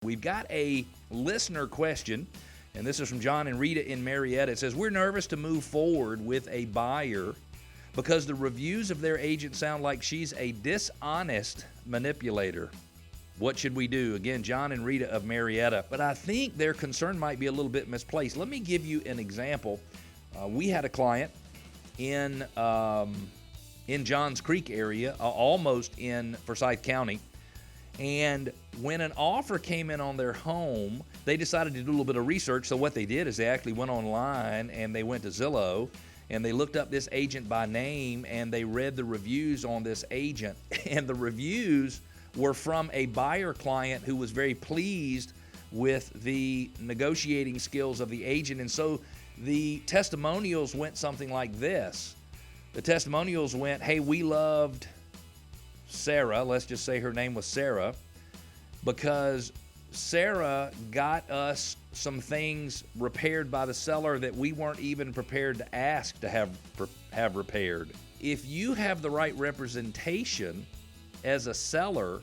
We've got a listener question, and this is from John and Rita in Marietta. It says, we're nervous to move forward with a buyer because the reviews of their agent sound like she's a dishonest manipulator. What should we do? Again, John and Rita of Marietta. But I think their concern might be a little bit misplaced. Let me give you an example. We had a client in Johns Creek area, almost in Forsyth County. And when an offer came in on their home, they decided to do a little bit of research. So what they did is they actually went online and they went to Zillow and they looked up this agent by name and they read the reviews on this agent. And the reviews were from a buyer client who was very pleased with the negotiating skills of the agent. And so the testimonials went something like this. The testimonials went, hey, we loved Sarah, let's just say her name was Sarah, because Sarah got us some things repaired by the seller that we weren't even prepared to ask to have repaired. If you have the right representation as a seller,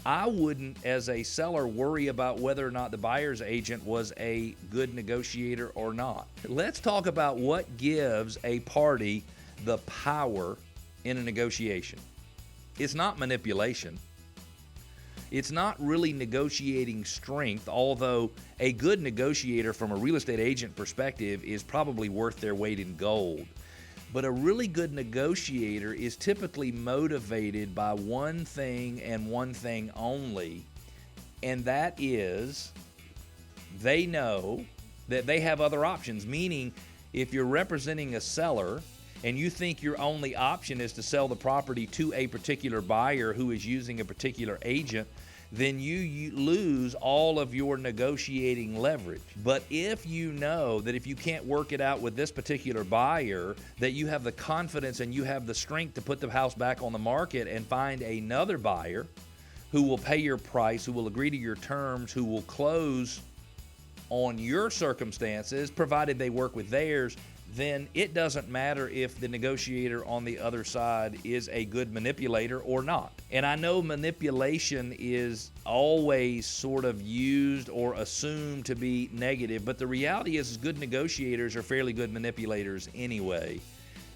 I wouldn't, as a seller, worry about whether or not the buyer's agent was a good negotiator or not. Let's talk about what gives a party the power in a negotiation. It's not manipulation. It's not really negotiating strength, although a good negotiator from a real estate agent perspective is probably worth their weight in gold. But a really good negotiator is typically motivated by one thing and one thing only, and that is they know that they have other options, meaning if you're representing a seller and you think your only option is to sell the property to a particular buyer who is using a particular agent, then you lose all of your negotiating leverage. But if you know that if you can't work it out with this particular buyer, that you have the confidence and you have the strength to put the house back on the market and find another buyer who will pay your price, who will agree to your terms, who will close on your circumstances, provided they work with theirs, then it doesn't matter if the negotiator on the other side is a good manipulator or not. And I know manipulation is always sort of used or assumed to be negative, but the reality is good negotiators are fairly good manipulators anyway.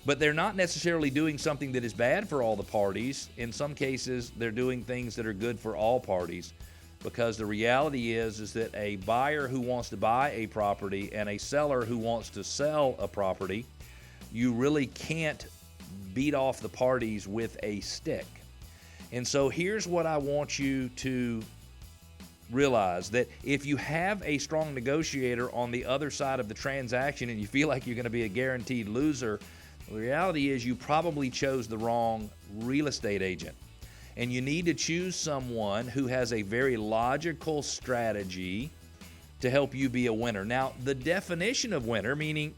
But they're not necessarily doing something that is bad for all the parties. In some cases, they're doing things that are good for all parties. Because the reality is that a buyer who wants to buy a property and a seller who wants to sell a property, you really can't beat off the parties with a stick. And so here's what I want you to realize, that if you have a strong negotiator on the other side of the transaction and you feel like you're going to be a guaranteed loser, the reality is you probably chose the wrong real estate agent. And you need to choose someone who has a very logical strategy to help you be a winner. Now, the definition of winner, meaning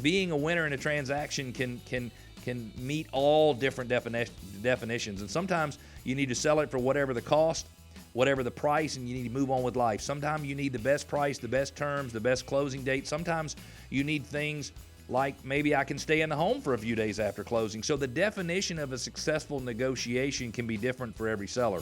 being a winner in a transaction, can meet all different definitions. And sometimes you need to sell it for whatever the cost, whatever the price, and you need to move on with life. Sometimes you need the best price, the best terms, the best closing date. Sometimes you need things like maybe I can stay in the home for a few days after closing. So the definition of a successful negotiation can be different for every seller.